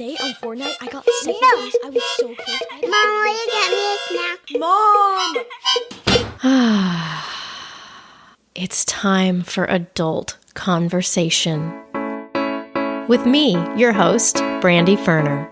Today on Fortnite, I got second place. I was so close. Mom, will you get me a snack? Mom! It's time for adult conversation. With me, your host, Brandy Ferner.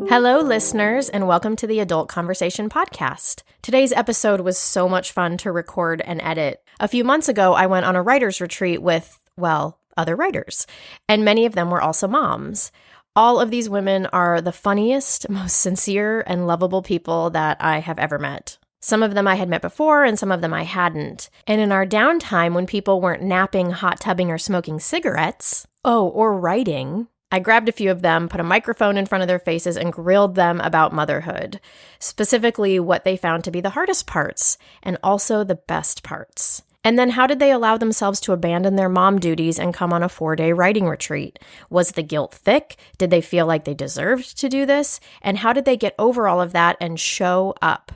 Hello, listeners, and welcome to the Adult Conversation Podcast. Today's episode was so much fun to record and edit. A few months ago, I went on a writer's retreat with, well, other writers, and many of them were also moms. All of these women are the funniest, most sincere, and lovable people that I have ever met. Some of them I had met before, and some of them I hadn't. And in our downtime, when people weren't napping, hot tubbing, or smoking cigarettes, or writing, I grabbed a few of them, put a microphone in front of their faces, and grilled them about motherhood, specifically what they found to be the hardest parts, and also the best parts. And then how did they allow themselves to abandon their mom duties and come on a 4-day writing retreat? Was the guilt thick? Did they feel like they deserved to do this? And how did they get over all of that and show up?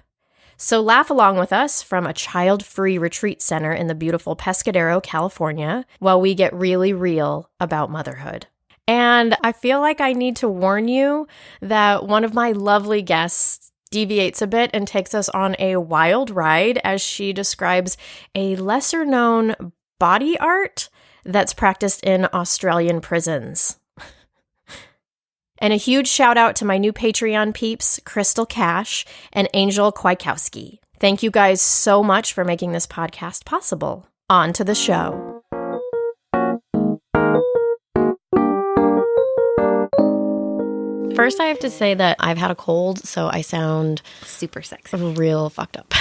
So laugh along with us from a child-free retreat center in the beautiful Pescadero, California, while we get really real about motherhood. And I feel like I need to warn you that one of my lovely guests deviates a bit and takes us on a wild ride as she describes a lesser-known body art that's practiced in Australian prisons. And a huge shout out to my new Patreon peeps, Crystal Cash and Angel Kwiatkowski. Thank you guys so much for making this podcast possible. On to the show. First, I have to say that I've had a cold, so I sound super sexy, real fucked up.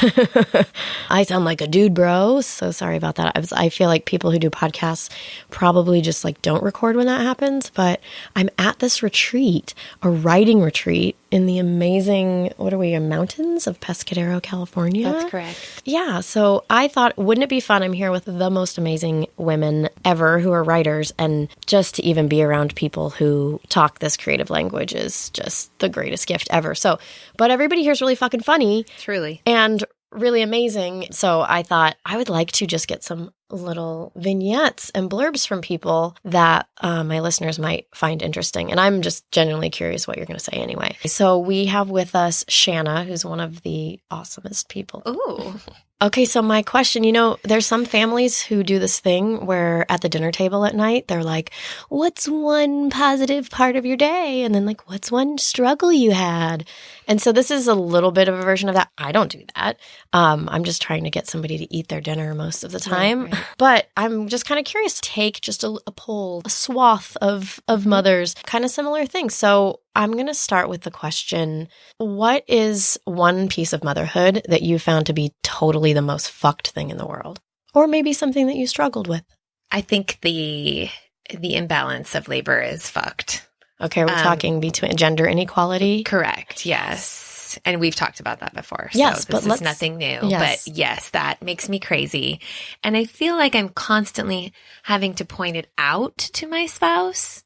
I sound like a dude, bro. So sorry about that. I feel like people who do podcasts probably just like don't record when that happens. But I'm at this retreat, a writing retreat in the amazing, mountains of Pescadero, California. That's correct. Yeah. So I thought, wouldn't it be fun? I'm here with the most amazing women ever who are writers, and just to even be around people who talk this creative language is just the greatest gift ever. So, but everybody here is really fucking funny. Truly. And really amazing. So I thought I would like to just get some little vignettes and blurbs from people that my listeners might find interesting. And I'm just genuinely curious what you're going to say anyway. So we have with us Shanna, who's one of the awesomest people. Ooh. Okay, so my question, there's some families who do this thing where at the dinner table at night, they're like, what's one positive part of your day? And then like, what's one struggle you had? And so this is a little bit of a version of that. I don't do that. I'm just trying to get somebody to eat their dinner most of the time. Right. But I'm just kind of curious. Take just a poll, a swath of mothers, kind of similar things. So I'm going to start with the question, what is one piece of motherhood that you found to be totally the most fucked thing in the world? Or maybe something that you struggled with? I think the imbalance of labor is fucked. Okay, we're talking between gender inequality? Correct, yes. And we've talked about that before. Yes, so this is nothing new. Yes. But yes, that makes me crazy. And I feel like I'm constantly having to point it out to my spouse.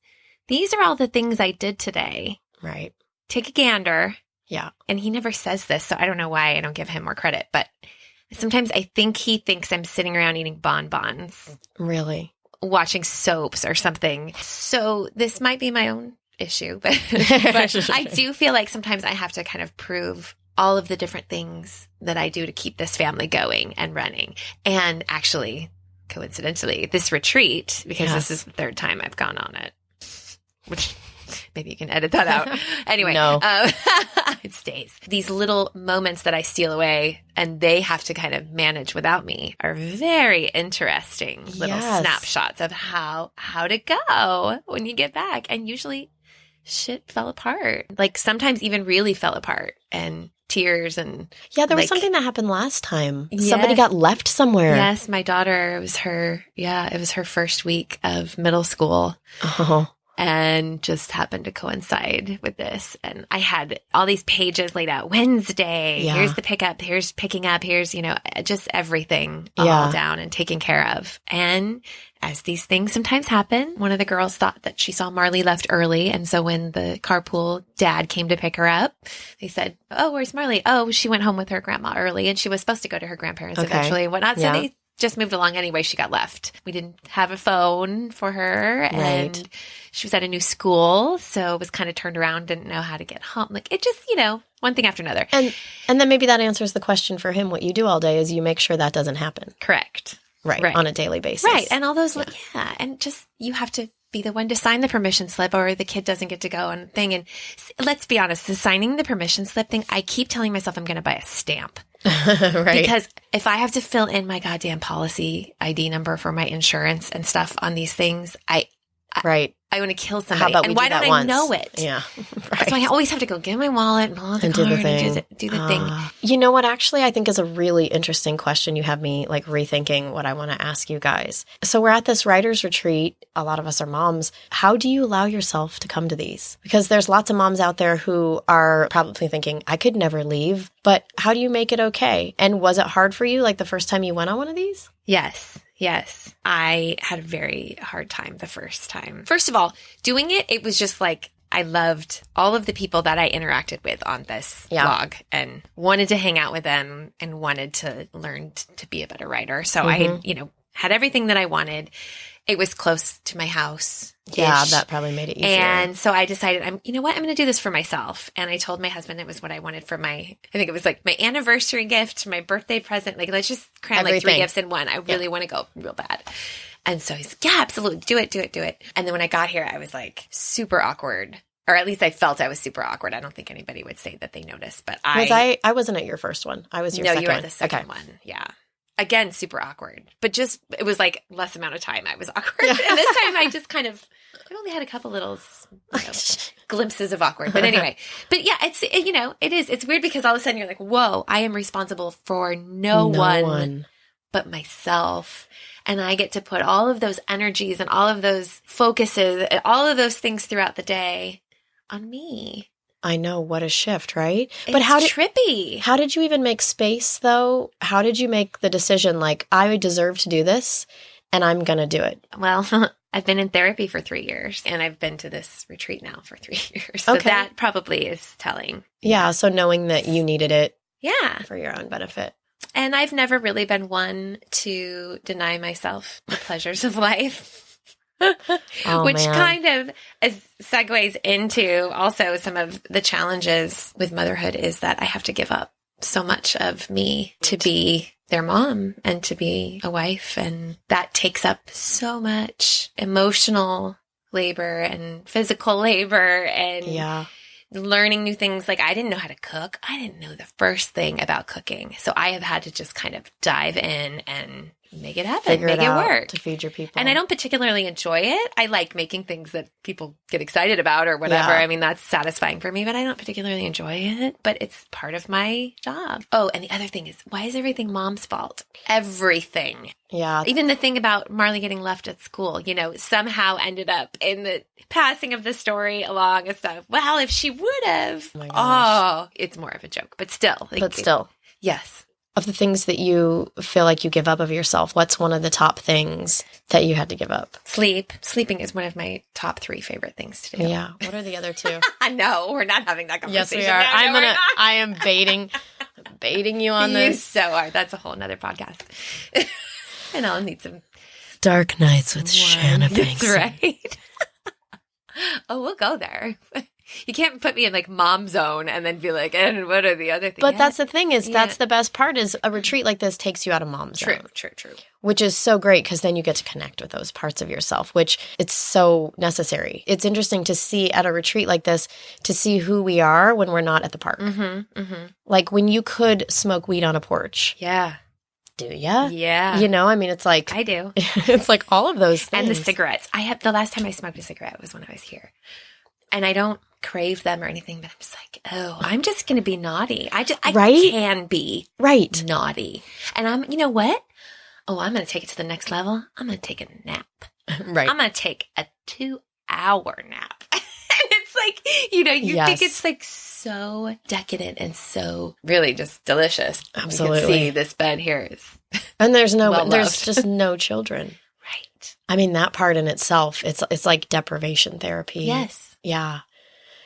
These are all the things I did today. Right. Take a gander. Yeah. And he never says this, so I don't know why I don't give him more credit. But sometimes I think he thinks I'm sitting around eating bonbons. Really? Watching soaps or something. So this might be my own issue. But I do feel like sometimes I have to kind of prove all of the different things that I do to keep this family going and running. And actually, coincidentally, this retreat, because this is the third time I've gone on it, which maybe you can edit that out. Anyway, no. It stays. These little moments that I steal away and they have to kind of manage without me are very interesting little snapshots of how to go when you get back. And usually shit fell apart. Like sometimes even really fell apart, and tears and yeah, there was something that happened last time. Somebody got left somewhere. Yes, my daughter, it was her first week of middle school. Oh. And just happened to coincide with this. And I had all these pages laid out. Wednesday, here's the pickup, here's picking up, here's, just everything all down and taken care of. And as these things sometimes happen, one of the girls thought that she saw Marley left early. And so when the carpool dad came to pick her up, they said, oh, where's Marley? Oh, she went home with her grandma early and she was supposed to go to her grandparents eventually and whatnot. So they just moved along anyway. She got left. We didn't have a phone for her. And she was at a new school. So it was kind of turned around, didn't know how to get home. Like it just, one thing after another. And then maybe that answers the question for him. What you do all day is you make sure that doesn't happen. Correct. Right. On a daily basis. Right. And all those, and just, you have to be the one to sign the permission slip or the kid doesn't get to go on thing. And let's be honest, the signing the permission slip thing, I keep telling myself I'm going to buy a stamp. Right. Because if I have to fill in my goddamn policy ID number for my insurance and stuff on these things, I want to kill somebody. How about and we why do that don't once? I know it? Yeah. Right. So I always have to go get my wallet and pull out the And do card the thing. and do the thing. You know what, actually, I think is a really interesting question. You have me like rethinking what I want to ask you guys. So we're at this writer's retreat. A lot of us are moms. How do you allow yourself to come to these? Because there's lots of moms out there who are probably thinking, I could never leave. But how do you make it okay? And was it hard for you like the first time you went on one of these? Yes. I had a very hard time the first time. First of all, doing it was just like, I loved all of the people that I interacted with on this blog and wanted to hang out with them and wanted to learn to be a better writer. So I, had everything that I wanted. It was close to my house. Yeah, that probably made it easier. And so I decided, I'm going to do this for myself. And I told my husband it was what I wanted for I think it was like my anniversary gift, my birthday present. Like, let's just cram like 3 gifts in one. I really want to go real bad. And so he's like, yeah, absolutely. Do it. And then when I got here, I was like super awkward. Or at least I felt I was super awkward. I don't think anybody would say that they noticed, but I wasn't at your first one. I was your second one. No, you were the second one. Yeah. Again, super awkward, but it was like less amount of time I was awkward. Yeah. And this time I only had a couple little glimpses of awkward. But anyway, but yeah, it's weird because all of a sudden you're like, whoa, I am responsible for no one but myself. And I get to put all of those energies and all of those focuses, all of those things throughout the day on me. I know, what a shift, right? But trippy. How did you even make space, though? How did you make the decision, like, I deserve to do this, and I'm going to do it? Well, I've been in therapy for 3 years, and I've been to this retreat now for 3 years. So that probably is telling. Yeah, so knowing that you needed it for your own benefit. And I've never really been one to deny myself the pleasures of life. Which kind of segues into also some of the challenges with motherhood is that I have to give up so much of me to be their mom and to be a wife. And that takes up so much emotional labor and physical labor and learning new things. Like I didn't know how to cook. I didn't know the first thing about cooking. So I have had to just kind of dive in and make it happen, make it work. To feed your people. And I don't particularly enjoy it. I like making things that people get excited about or whatever. I mean, that's satisfying for me, but I don't particularly enjoy it. But it's part of my job. Oh, and the other thing is, why is everything mom's fault? Everything. Yeah. Even the thing about Marley getting left at school, somehow ended up in the passing of the story along and stuff. Well, if she would have. Oh my gosh. It's more of a joke, but still. But still. Yes. Of the things that you feel like you give up of yourself, what's one of the top things that you had to give up? Sleep. Sleeping is one of my top 3 favorite things to do. Yeah. What are the other 2? No, we're not having that conversation. Yes, we are. No, I am baiting you on this. You so are. That's a whole nother podcast. And I'll need some dark nights with Shanna Banks. That's right. Oh, we'll go there. You can't put me in like mom zone and then be like, and what are the other things? But that's the thing is that's the best part is a retreat like this takes you out of mom zone. True. Which is so great because then you get to connect with those parts of yourself, which it's so necessary. It's interesting to see at a retreat like this, to see who we are when we're not at the park. Mm-hmm. Like when you could smoke weed on a porch. Yeah. Do ya? Yeah. I mean, it's like. I do. It's like all of those things. And the cigarettes. The last time I smoked a cigarette was when I was here. And I don't crave them or anything, but I'm just like, I'm just going to be naughty. I can be naughty. And you know what? I'm going to take it to the next level. I'm going to take a nap. Right. I'm going to take a 2-hour nap. And it's like, you think it's like so decadent and so really just delicious. Absolutely. You can see this bed here is and there's just no children. Right. I mean, that part in itself, it's like deprivation therapy. Yes. Yeah.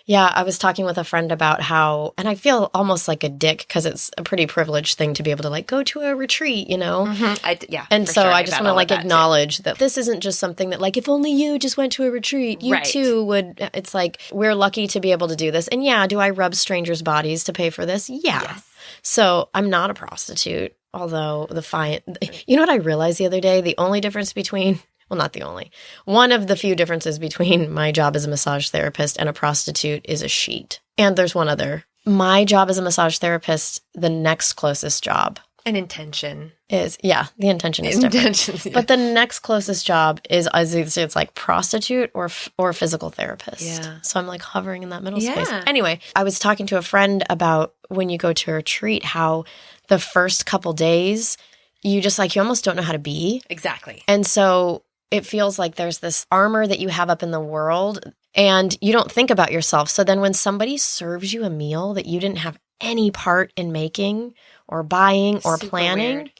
Yeah, I was talking with a friend about how, and I feel almost like a dick because it's a pretty privileged thing to be able to like go to a retreat, you know? Mm-hmm. And so sure. I just want to like that acknowledge that this isn't just something that like, if only you just went to a retreat, you too would. It's like, we're lucky to be able to do this. And yeah, do I rub strangers' bodies to pay for this? Yeah. Yes. So I'm not a prostitute, although you know what I realized the other day? The only difference between, well, not the only, one of the few differences between my job as a massage therapist and a prostitute is a sheet. And there's one other. My job as a massage therapist, the next closest job. An intention. The intention is different. Yeah. But the next closest job is it's like prostitute or physical therapist. Yeah. So I'm like hovering in that middle space. Yeah. Anyway, I was talking to a friend about when you go to a retreat, how the first couple days, you almost don't know how to be. Exactly. And so it feels like there's this armor that you have up in the world and you don't think about yourself. So then when somebody serves you a meal that you didn't have any part in making or buying or Super planning, weird.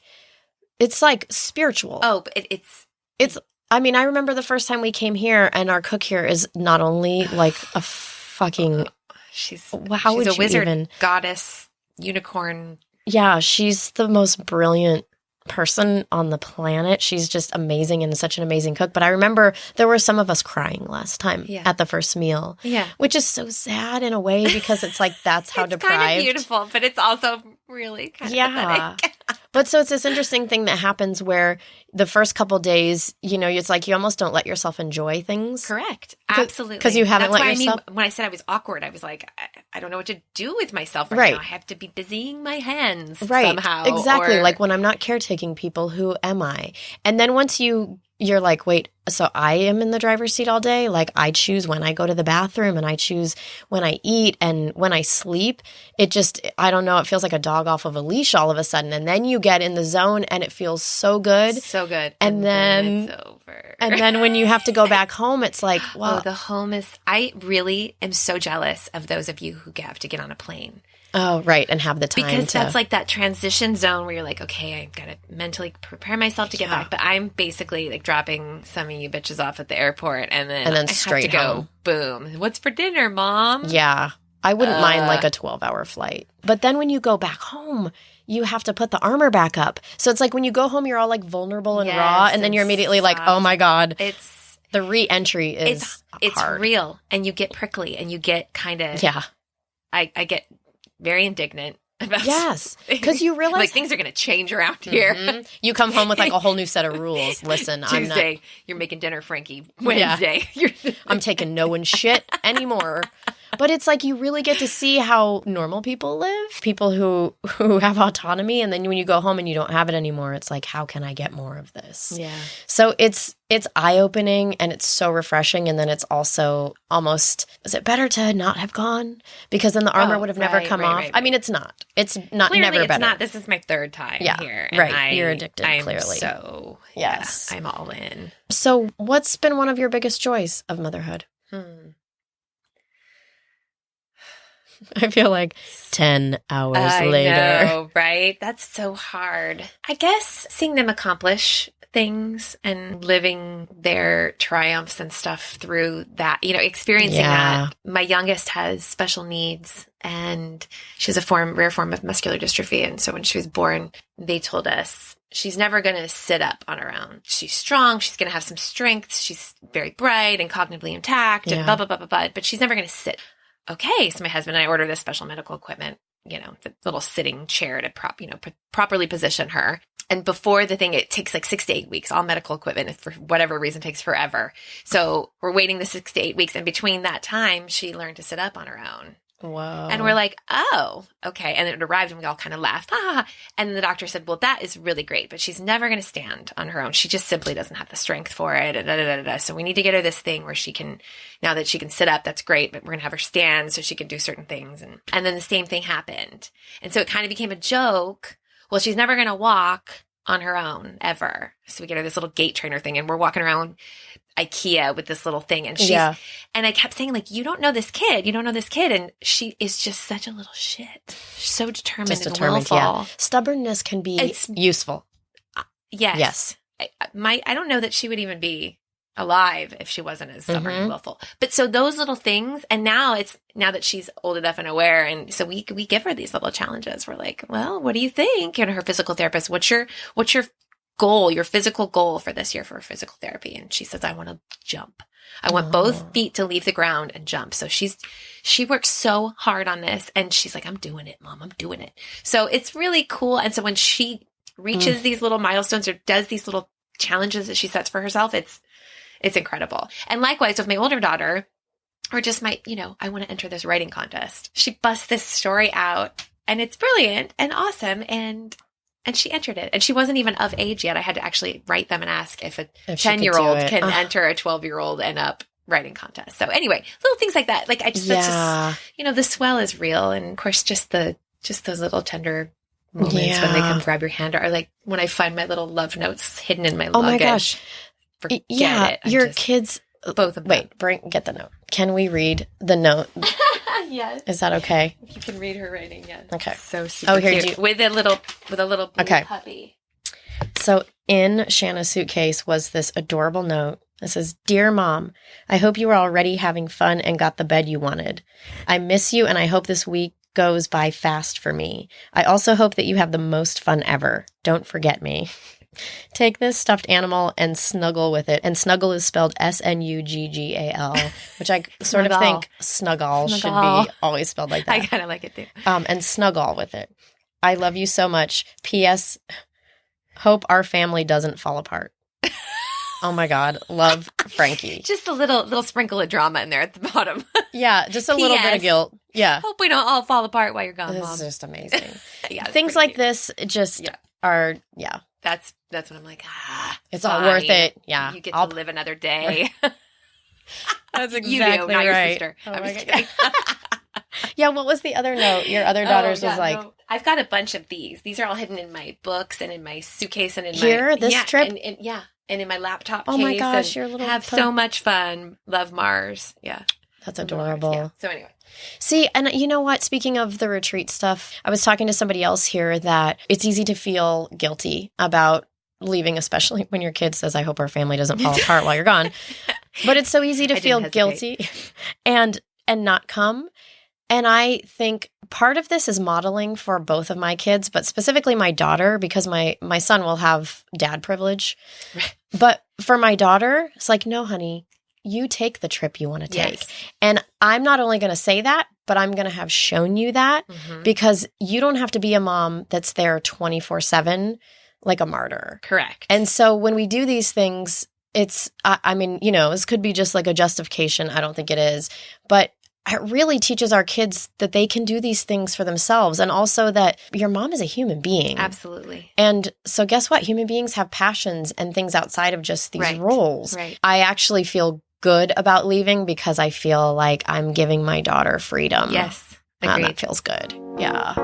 It's like spiritual. Oh, but it's I mean, I remember the first time we came here and our cook here is not only like a fucking, she's how would a you wizard, even, goddess, unicorn. yeah, she's the most brilliant person on the planet. She's just amazing and such an amazing cook. But I remember there were some of us crying last time at the first meal. Yeah. Which is so sad in a way because it's like that's how it's deprived. kind of beautiful, but it's also really kind of pathetic. But so it's this interesting thing that happens where the first couple days, you know, it's like you almost don't let yourself enjoy things. Correct. Absolutely. Because you haven't That's let why yourself. I mean, when I said I was awkward, I was like, I don't know what to do with myself Right. now. I have to be busying my hands Right. somehow. Exactly. or- Like when I'm not caretaking people, who am I? And then once you're like, wait, so I am in the driver's seat all day? Like I choose when I go to the bathroom and I choose when I eat and when I sleep. It just, I don't know, it feels like a dog off of a leash all of a sudden. And then you get in the zone and it feels so good. So good. And then it's over. And then when you have to go back home, it's like, well, the home is, I really am so jealous of those of you who have to get on a plane. oh, right. And have the time Because to. that's like that transition zone where you're like, okay, I've got to mentally prepare myself to get back. But I'm basically like dropping some of you bitches off at the airport and then I straight have to home. go, boom. What's for dinner, Mom? Yeah. I wouldn't mind like a 12-hour flight. But then when you go back home, you have to put the armor back up. So it's like when you go home, you're all like vulnerable and raw. And then you're immediately like, oh my God. The re-entry is it's hard. real. And you get prickly and you get kind of. Yeah. I get very indignant about Yes. Because you realize. like things are going to change around here. Mm-hmm. You come home with like a whole new set of rules. Listen, Tuesday, you're making dinner, Frankie. Wednesday, I'm taking no one's shit anymore. But it's like you really get to see how normal people live, people who have autonomy. And then when you go home and you don't have it anymore, it's like, how can I get more of this? Yeah. So it's eye-opening and it's so refreshing. And then it's also almost, is it better to not have gone? Because then the armor would have never come off. Right. I mean, it's not. It's not Clearly, never it's better. not. This is my third time here. And right. You're addicted, I'm clearly. So, yes. I'm all in. So what's been one of your biggest joys of motherhood? I feel like 10 hours later. I know, right? That's so hard. I guess seeing them accomplish things and living their triumphs and stuff through that, experiencing that. My youngest has special needs and she has a rare form of muscular dystrophy. And so when she was born, they told us she's never going to sit up on her own. She's strong. She's going to have some strength. She's very bright and cognitively intact and blah, blah, blah, blah, blah. But she's never going to sit. Okay, so my husband and I ordered this special medical equipment, the little sitting chair to properly position her. And before the thing, it takes like 6 to 8 weeks. All medical equipment, for whatever reason, takes forever. So we're waiting the 6 to 8 weeks. And between that time, she learned to sit up on her own. Whoa. And we're like, oh, okay. And it arrived and we all kind of laughed. And the doctor said, well, that is really great, but she's never going to stand on her own. She just simply doesn't have the strength for it. So we need to get her this thing where she can, now that she can sit up, that's great, but we're going to have her stand so she can do certain things. And then the same thing happened. And so it kind of became a joke. Well, she's never going to walk on her own ever. So we get her this little gait trainer thing and we're walking around IKEA with this little thing. And and I kept saying, like, you don't know this kid. And she is just such a little shit. She's so determined and willful. Yeah. Stubbornness can be useful. Yes. Yes. I don't know that she would even be alive if she wasn't as stubborn and willful. But so those little things, and now that she's old enough and aware, and so we give her these little challenges. We're like, well, what do you think? Her physical therapist, what's your goal, your physical goal for this year for physical therapy? And she says, I want to jump. I want both feet to leave the ground and jump. So she works so hard on this, and she's like, I'm doing it, Mom. I'm doing it. So it's really cool. And so when she reaches these little milestones or does these little challenges that she sets for herself, it's incredible. And likewise with my older daughter, or just I want to enter this writing contest. She busts this story out, and it's brilliant and awesome. And she entered it. And she wasn't even of age yet. I had to actually write them and ask if a 10-year-old can enter a 12-year-old and up writing contest. So anyway, little things like that. Like that's just, the swell is real. And of course, just those little tender moments when they come grab your hand, or like when I find my little love notes hidden in my luggage. Oh my gosh. Forget it. Your kids, both of them. Wait, get the note. Can we read the note? Yes. Is that okay? You can read her writing, yes. Okay. So super cute. With a little blue puppy. So in Shanna's suitcase was this adorable note. It says, Dear Mom, I hope you are already having fun and got the bed you wanted. I miss you, and I hope this week goes by fast for me. I also hope that you have the most fun ever. Don't forget me. Take this stuffed animal and snuggle with it. And snuggle is spelled Snuggal, which I sort of think snuggle should be always spelled like that. I kind of like it too. And snuggle with it. I love you so much. P.S. Hope our family doesn't fall apart. Oh my God. Love, Frankie. Just a little sprinkle of drama in there at the bottom. Yeah, just a little bit of guilt. Yeah. Hope we don't all fall apart while you're gone, This Mom. is just amazing. Things like this just are, That's when I'm like, it's all worth it. Yeah. You get to live another day. That's exactly you do, not your right. sister. Oh I'm my just kidding. Yeah, what was the other note? Your other daughter's was like... No. I've got a bunch of these. These are all hidden in my books and in my suitcase and in this trip? And in my laptop case. Oh my gosh, your little... Have so much fun. Love Mars. Yeah. That's adorable. Yeah. So anyway. See, and you know what? Speaking of the retreat stuff, I was talking to somebody else here that it's easy to feel guilty about leaving, especially when your kid says, I hope our family doesn't fall apart while you're gone. But it's so easy to feel guilty and not come. And I think part of this is modeling for both of my kids, but specifically my daughter, because my son will have dad privilege. But for my daughter, it's like, no, honey, you take the trip you want to take. Yes. And I'm not only going to say that, but I'm going to have shown you that because you don't have to be a mom that's there 24/7 like a martyr. Correct. And so when we do these things, it's, I mean, this could be just like a justification. I don't think it is. But it really teaches our kids that they can do these things for themselves, and also that your mom is a human being. Absolutely. And so guess what? Human beings have passions and things outside of just these roles. Right. I actually feel good about leaving because I feel like I'm giving my daughter freedom. Yes. Agreed. That feels good. Yeah.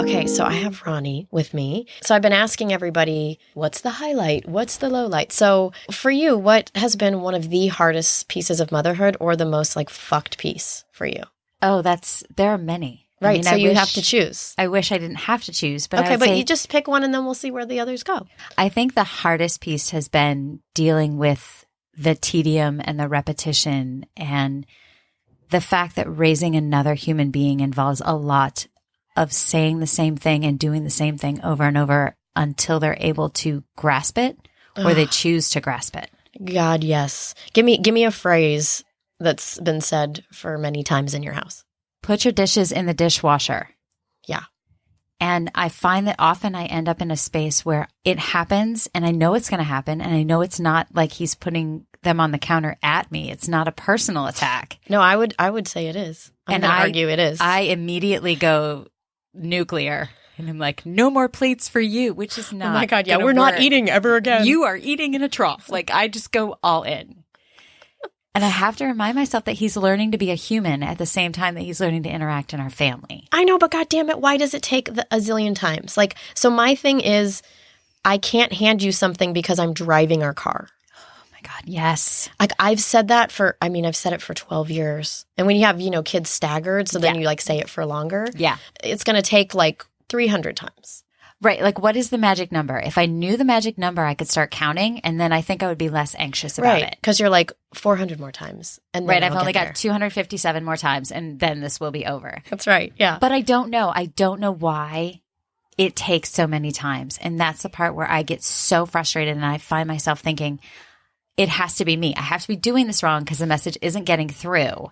Okay, so I have Ronnie with me. So I've been asking everybody, what's the highlight? What's the low light? So for you, what has been one of the hardest pieces of motherhood, or the most like fucked piece for you? Oh, there are many. Right, so you have to choose. I wish I didn't have to choose. But okay, but you just pick one and then we'll see where the others go. I think the hardest piece has been dealing with the tedium and the repetition and the fact that raising another human being involves a lot of saying the same thing and doing the same thing over and over until they're able to grasp it or they choose to grasp it. God, yes. Give me a phrase that's been said for many times in your house. Put your dishes in the dishwasher. Yeah. And I find that often I end up in a space where it happens and I know it's going to happen and I know it's not like he's putting them on the counter at me. It's not a personal attack. No, I would say it is. I'm going to argue it is. I immediately go nuclear. And I'm like, no more plates for you, which is not. Oh my God, yeah, we're not eating ever again. You are eating in a trough. Like, I just go all in. And I have to remind myself that he's learning to be a human at the same time that he's learning to interact in our family. I know, but God damn it, why does it take a zillion times? Like, so my thing is, I can't hand you something because I'm driving our car. God, yes. Like I've said that I've said it for 12 years. And when you have, kids staggered, so then you like say it for longer. Yeah. It's going to take like 300 times. Right. Like, what is the magic number? If I knew the magic number, I could start counting, and then I think I would be less anxious about it. Because you're like 400 more times. And then I've I'll only get got there. 257 more times, and then this will be over. That's right. Yeah. But I don't know. I don't know why it takes so many times. And that's the part where I get so frustrated, and I find myself thinking, it has to be me. I have to be doing this wrong because the message isn't getting through.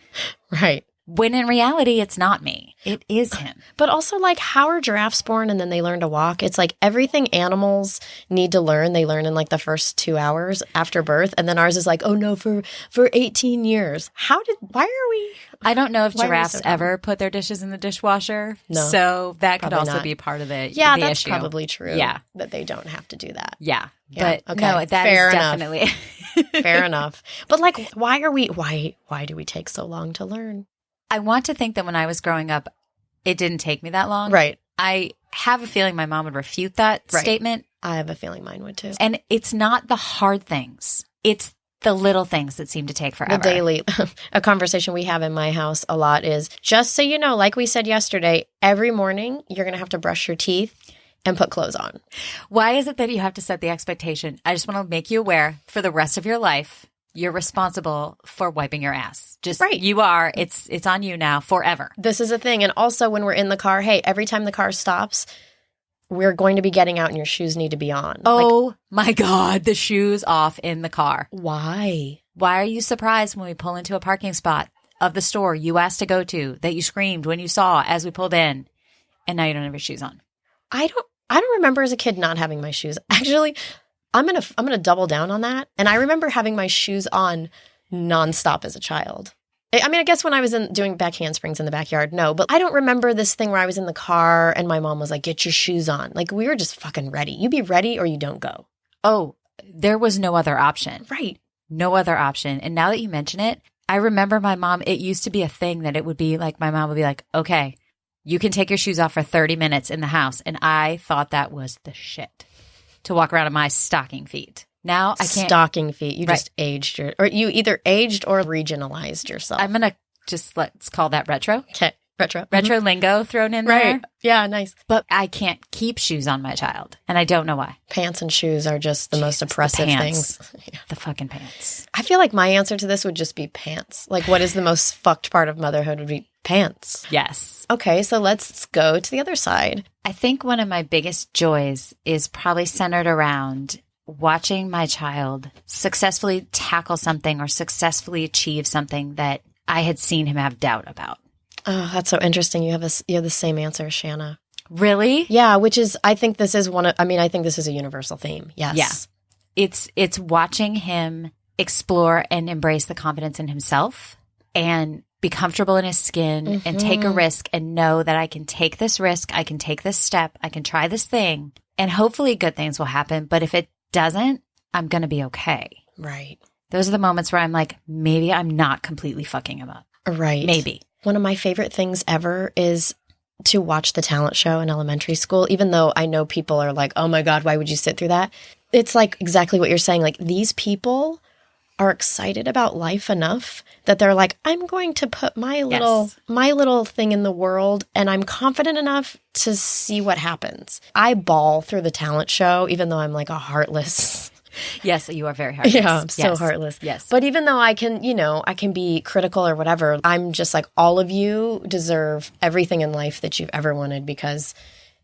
Right. When in reality, it's not me. It is him. But also, like, how are giraffes born and then they learn to walk? It's like everything animals need to learn, they learn in like the first 2 hours after birth. And then ours is like, oh no, for 18 years. Why are we? I don't know if Why are we giraffes so dumb? ever put their dishes in the dishwasher. No. So that could Probably also not. be part of the Yeah, the that's issue. probably true. Yeah. That they don't have to do that. Yeah. Yeah, But okay. no, that Fair is enough. definitely. Fair enough. But like, why do we take so long to learn? I want to think that when I was growing up, it didn't take me that long. Right. I have a feeling my mom would refute that Right. statement. I have a feeling mine would too. And it's not the hard things. It's the little things that seem to take The forever. daily, a conversation we have in my house a lot is, just so you know, like we said yesterday, every morning you're going to have to brush your teeth and put clothes on. Why is it that you have to set the expectation? I just want to make you aware for the rest of your life, you're responsible for wiping your ass. Just Right. You are. It's on you now forever. This is a thing. And also when we're in the car, hey, every time the car stops, we're going to be getting out and your shoes need to be on. Like, Oh my God, the shoes off in the car. why? Why are you surprised when we pull into a parking spot of the store you asked to go to that you screamed when you saw as we pulled in, and now you don't have your shoes on? I don't remember as a kid not having my shoes. Actually, I'm gonna double down on that. And I remember having my shoes on nonstop as a child. I mean, I guess when I was doing back handsprings in the backyard, no. But I don't remember this thing where I was in the car and my mom was like, "Get your shoes on." Like, we were just fucking ready. You be ready or you don't go. Oh, there was no other option. Right. No other option. And now that you mention it, I remember my mom, it used to be a thing that it would be like, my mom would be like, okay, you can take your shoes off for 30 minutes in the house. And I thought that was the shit to walk around in my stocking feet. Now I can't. Stocking feet. You Right. just aged or you either aged or regionalized yourself. I'm going to just let's call that retro. Okay. Retro. Retro lingo thrown in there. Right. Yeah, nice. But I can't keep shoes on my child. And I don't know why. Pants and shoes are just the most Jesus, the oppressive pants. things. Yeah. The fucking pants. I feel like my answer to this would just be pants. Like, what is the most fucked part of motherhood would be pants. Yes. Okay, so let's go to the other side. I think one of my biggest joys is probably centered around watching my child successfully tackle something or successfully achieve something that I had seen him have doubt about. Oh, that's so interesting. You have the same answer as Shanna. Really? Yeah, which is, I think this is I think this is a universal theme. Yes. Yeah. It's watching him explore and embrace the confidence in himself and be comfortable in his skin and take a risk and know that I can take this risk, I can take this step, I can try this thing, and hopefully good things will happen. But if it doesn't, I'm going to be okay. Right. Those are the moments where I'm like, maybe I'm not completely fucking him up. Right. Maybe. One of my favorite things ever is to watch the talent show in elementary school, even though I know people are like, oh my God, why would you sit through that? It's like exactly what you're saying. Like, these people are excited about life enough that they're like, I'm going to put my little thing in the world, and I'm confident enough to see what happens. I bawl through the talent show, even though I'm like a heartless. Yes, you are very heartless. Yeah, I'm so Yes. heartless. Yes. But even though I can be critical or whatever, I'm just like, all of you deserve everything in life that you've ever wanted, because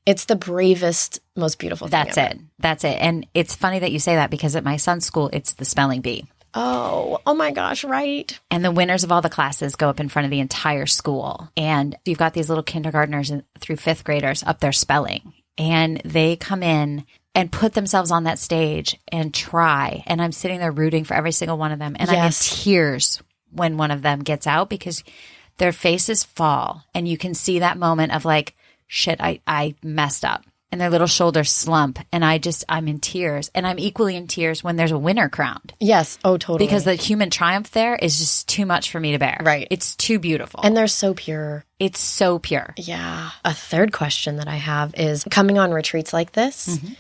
it's the bravest, most beautiful thing That's ever. it. That's it. And it's funny that you say that because at my son's school, it's the spelling bee. Oh my gosh, right. And the winners of all the classes go up in front of the entire school. And you've got these little kindergartners through fifth graders up there spelling. And they come in and put themselves on that stage and try. And I'm sitting there rooting for every single one of them. And I'm in Yes. tears when one of them gets out because their faces fall. And you can see that moment of like, shit, I messed up. And their little shoulders slump. And I'm in tears. And I'm equally in tears when there's a winner crowned. Yes. Oh, totally. Because the human triumph there is just too much for me to bear. Right. It's too beautiful. And they're so pure. it's so pure. Yeah. A third question that I have is, coming on retreats like this, Mm-hmm.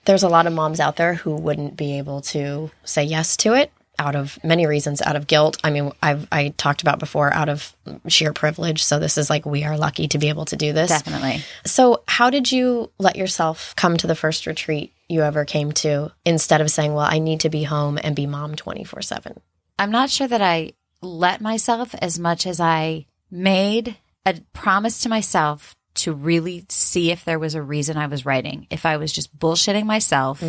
there's a lot of moms out there who wouldn't be able to say yes to it. out of many reasons, out of guilt. I mean, I talked about before, out of sheer privilege. So this is like, we are lucky to be able to do this. Definitely. So how did you let yourself come to the first retreat you ever came to instead of saying, well, I need to be home and be mom 24/7? I'm not sure that I let myself as much as I made a promise to myself to really see if there was a reason I was writing, if I was just bullshitting myself,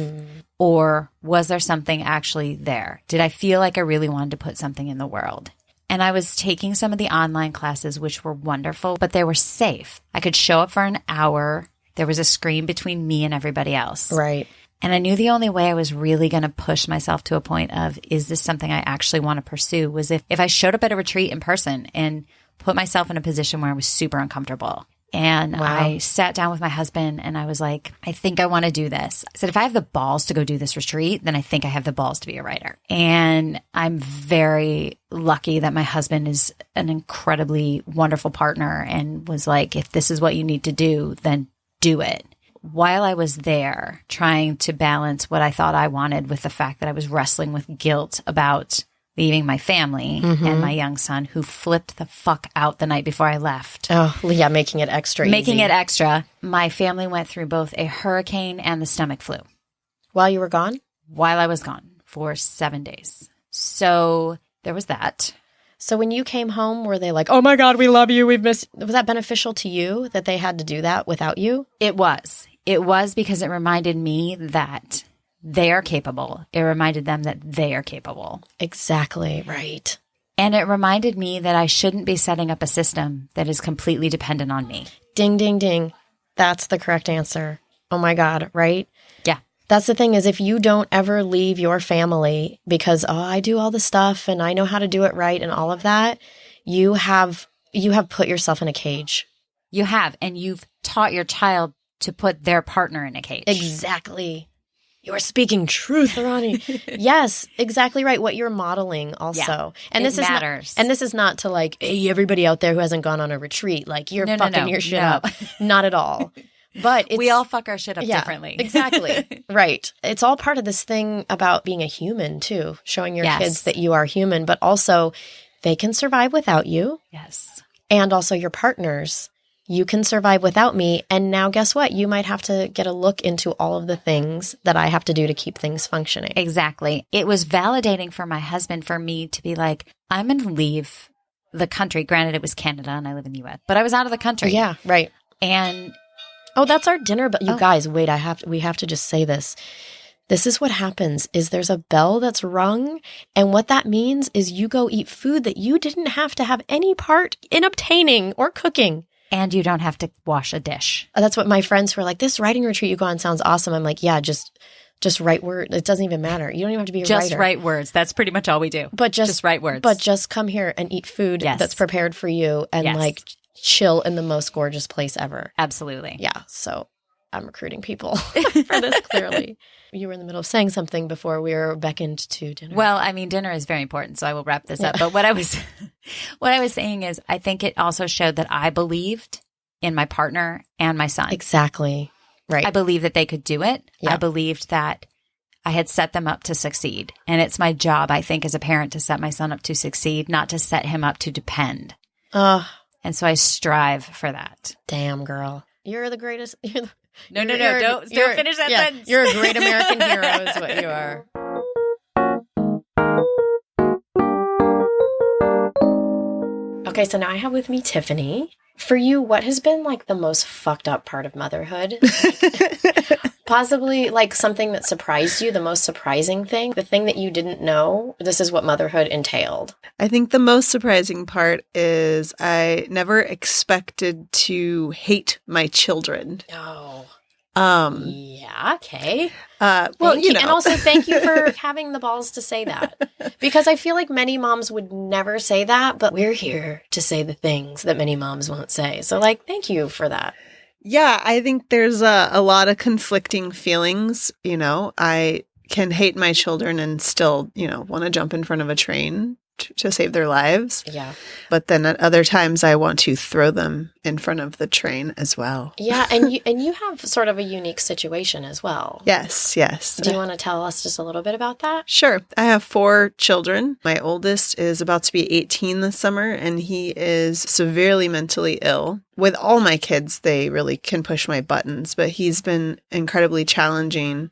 or was there something actually there? Did I feel like I really wanted to put something in the world? And I was taking some of the online classes, which were wonderful, but they were safe. I could show up for an hour. There was a screen between me and everybody else. Right. And I knew the only way I was really going to push myself to a point of, is this something I actually want to pursue, was if I showed up at a retreat in person and put myself in a position where I was super uncomfortable. And I sat down with my husband and I was like, I think I want to do this. I said, if I have the balls to go do this retreat, then I think I have the balls to be a writer. And I'm very lucky that my husband is an incredibly wonderful partner and was like, if this is what you need to do, then do it. While I was there trying to balance what I thought I wanted with the fact that I was wrestling with guilt about leaving my family and my young son, who flipped the fuck out the night before I left. Oh, yeah, making it extra easy. Making it extra. My family went through both a hurricane and the stomach flu. While you were gone? While I was gone for 7 days. So there was that. So when you came home, were they like, oh my God, we love you, we've missed... Was that beneficial to you that they had to do that without you? It was. It was, because it reminded me that they are capable. It reminded them that they are capable. Exactly. Right. And it reminded me that I shouldn't be setting up a system that is completely dependent on me. Ding, ding, ding. That's the correct answer. Oh my God. Right? Yeah. That's the thing, is if you don't ever leave your family because, oh, I do all the stuff and I know how to do it right and all of that, you have put yourself in a cage. You have. And you've taught your child to put their partner in a cage. Exactly. You are speaking truth, Ronnie. Yes, exactly right. What you're modeling also. Yeah, and this matters. This is not to like, hey, everybody out there who hasn't gone on a retreat, like you're fucking your shit up. Not at all. But we all fuck our shit up differently. Exactly. Right. It's all part of this thing about being a human too, showing your kids that you are human, but also they can survive without you. Yes. And also your partners. You can survive without me. And now guess what? You might have to get a look into all of the things that I have to do to keep things functioning. Exactly. It was validating for my husband, for me to be like, I'm going to leave the country. Granted, it was Canada and I live in the US, but I was out of the country. Yeah, right. And oh, that's our dinner. But you guys, wait, we have to just say this. This is what happens is there's a bell that's rung. And what that means is you go eat food that you didn't have to have any part in obtaining or cooking. And you don't have to wash a dish. That's what my friends were like, this writing retreat you go on sounds awesome. I'm like, yeah, just write words. It doesn't even matter. You don't even have to be a writer. Just write words. That's pretty much all we do. But just write words. But just come here and eat food that's prepared for you and like chill in the most gorgeous place ever. Absolutely. Yeah. So I'm recruiting people for this, clearly. You were in the middle of saying something before we were beckoned to dinner. Well, I mean, dinner is very important, so I will wrap this up. But what I was saying is, I think it also showed that I believed in my partner and my son. Exactly. Right. I believed that they could do it. Yeah. I believed that I had set them up to succeed. And it's my job, I think, as a parent to set my son up to succeed, not to set him up to depend. And so I strive for that. Damn, girl. You're the greatest. No, don't finish that sentence. You're a great American hero is what you are. Okay, so now I have with me Tiffany. For you, what has been like the most fucked up part of motherhood? Possibly like something that surprised you, the most surprising thing, the thing that you didn't know. This is what motherhood entailed. I think the most surprising part is I never expected to hate my children. Oh. Yeah, okay. Well, you know. And also thank you for having the balls to say that. Because I feel like many moms would never say that, but we're here to say the things that many moms won't say. So like, thank you for that. Yeah, I think there's a lot of conflicting feelings. You know, I can hate my children and still, want to jump in front of a train. to save their lives. Yeah. But then at other times I want to throw them in front of the train as well. Yeah, and you have sort of a unique situation as well. Yes. Do you want to tell us just a little bit about that? Sure. I have 4 children. My oldest is about to be 18 this summer, and he is severely mentally ill. With all my kids, they really can push my buttons, but he's been incredibly challenging.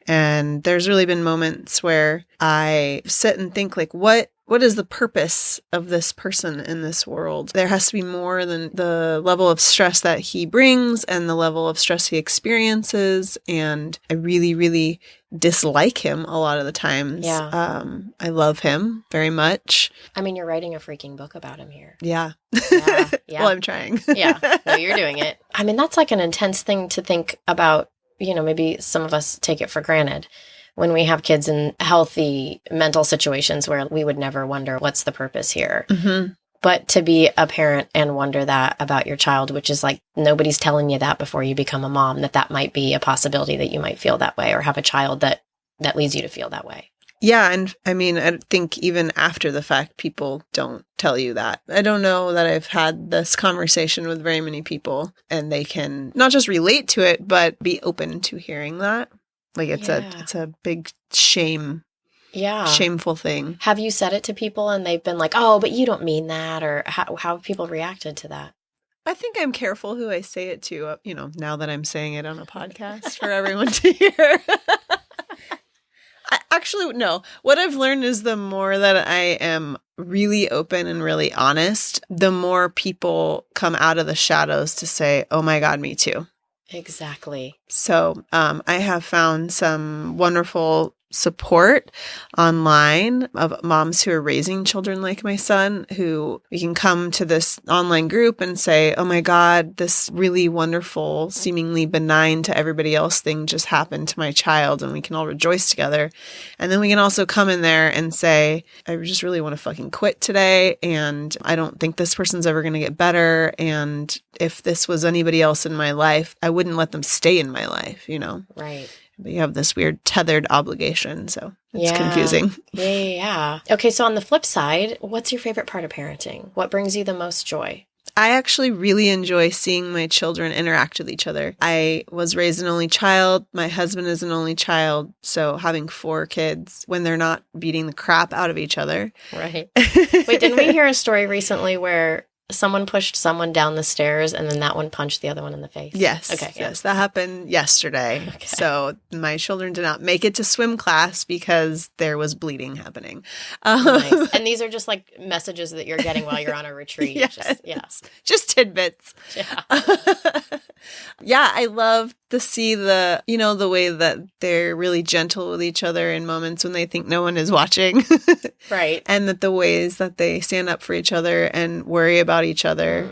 And there's really been moments where I sit and think, like, what is the purpose of this person in this world? There has to be more than the level of stress that he brings and the level of stress he experiences. And I really, really dislike him a lot of the times. Yeah. I love him very much. I mean, you're writing a freaking book about him here. Yeah. Yeah. Well, I'm trying. Yeah. No, you're doing it. I mean, that's like an intense thing to think about. Maybe some of us take it for granted when we have kids in healthy mental situations where we would never wonder what's the purpose here. Mm-hmm. But to be a parent and wonder that about your child, which is like nobody's telling you that before you become a mom, that might be a possibility that you might feel that way or have a child that leads you to feel that way. Yeah. And I mean, I think even after the fact, people don't tell you that. I don't know that I've had this conversation with very many people and they can not just relate to it, but be open to hearing that. Like it's a big shameful thing. Have you said it to people and they've been like, oh, but you don't mean that? Or how have people reacted to that? I think I'm careful who I say it to, now that I'm saying it on a podcast for everyone to hear. Actually, no. What I've learned is the more that I am really open and really honest, the more people come out of the shadows to say, oh my God, me too. Exactly. So I have found some wonderful support online of moms who are raising children like my son, who we can come to this online group and say, oh my God, this really wonderful, seemingly benign to everybody else thing just happened to my child, and we can all rejoice together. And then we can also come in there and say, I just really want to fucking quit today, and I don't think this person's ever going to get better, and if this was anybody else in my life, I wouldn't let them stay in my life, Right. But you have this weird tethered obligation, so it's confusing. Yeah. Okay, so on the flip side, what's your favorite part of parenting? What brings you the most joy? I actually really enjoy seeing my children interact with each other. I was raised an only child. My husband is an only child. So having 4 kids when they're not beating the crap out of each other. Right. Wait, didn't we hear a story recently where someone pushed someone down the stairs and then that one punched the other one in the face? Yes. Okay. Yes. That happened yesterday. Okay. So my children did not make it to swim class because there was bleeding happening. Nice. And these are just like messages that you're getting while you're on a retreat. Yes. Just tidbits. Yeah. Yeah. I love to see the way that they're really gentle with each other in moments when they think no one is watching. Right. And that the ways that they stand up for each other and worry about each other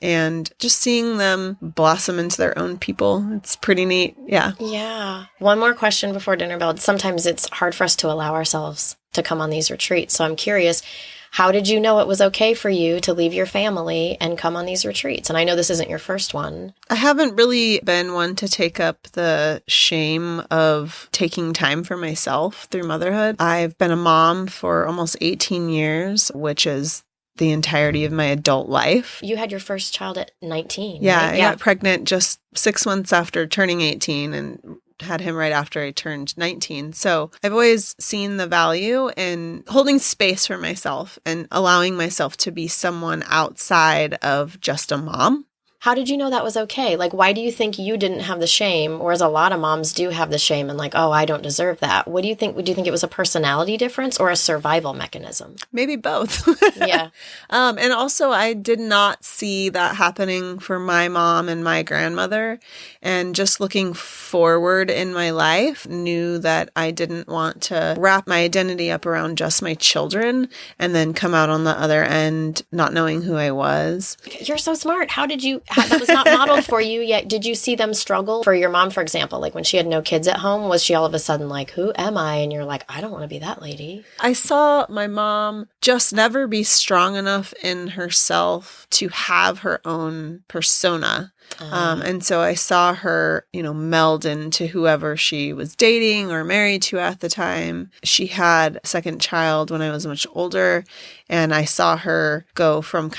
and just seeing them blossom into their own people. It's pretty neat. Yeah. Yeah. One more question before dinner bell. Sometimes it's hard for us to allow ourselves to come on these retreats. So I'm curious, how did you know it was okay for you to leave your family and come on these retreats? And I know this isn't your first one. I haven't really been one to take up the shame of taking time for myself through motherhood. I've been a mom for almost 18 years, which is the entirety of my adult life. You had your first child at 19. Yeah, right? I got pregnant just 6 months after turning 18 and had him right after I turned 19. So I've always seen the value in holding space for myself and allowing myself to be someone outside of just a mom. How did you know that was okay? Like, why do you think you didn't have the shame? Whereas a lot of moms do have the shame and like, oh, I don't deserve that. What do you think? Do you think it was a personality difference or a survival mechanism? Maybe both. Yeah. And also I did not see that happening for my mom and my grandmother. And just looking forward in my life, knew that I didn't want to wrap my identity up around just my children and then come out on the other end not knowing who I was. You're so smart. How did you... That was not modeled for you yet. Did you see them struggle? For your mom, for example, like when she had no kids at home, was she all of a sudden like, who am I? And you're like, I don't want to be that lady. I saw my mom just never be strong enough in herself to have her own persona. And so I saw her, meld into whoever she was dating or married to at the time. She had a second child when I was much older, and I saw her go from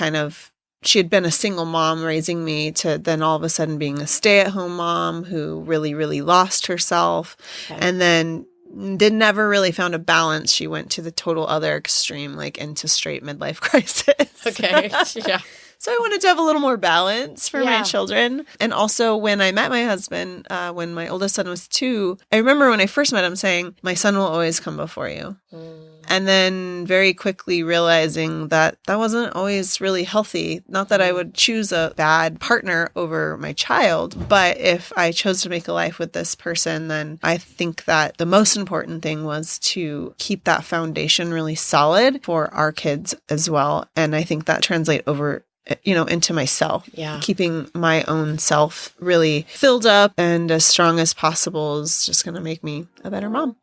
she had been a single mom raising me to then all of a sudden being a stay-at-home mom who really, really lost herself. Okay. And then never really found a balance. She went to the total other extreme, like into straight midlife crisis. Okay. Yeah. So I wanted to have a little more balance for my children. And also when I met my husband, when my oldest son was 2, I remember when I first met him saying, my son will always come before you. And then very quickly realizing that wasn't always really healthy. Not that I would choose a bad partner over my child, but if I chose to make a life with this person, then I think that the most important thing was to keep that foundation really solid for our kids as well. And I think that translates over into myself. Yeah. Keeping my own self really filled up and as strong as possible is just going to make me a better mom.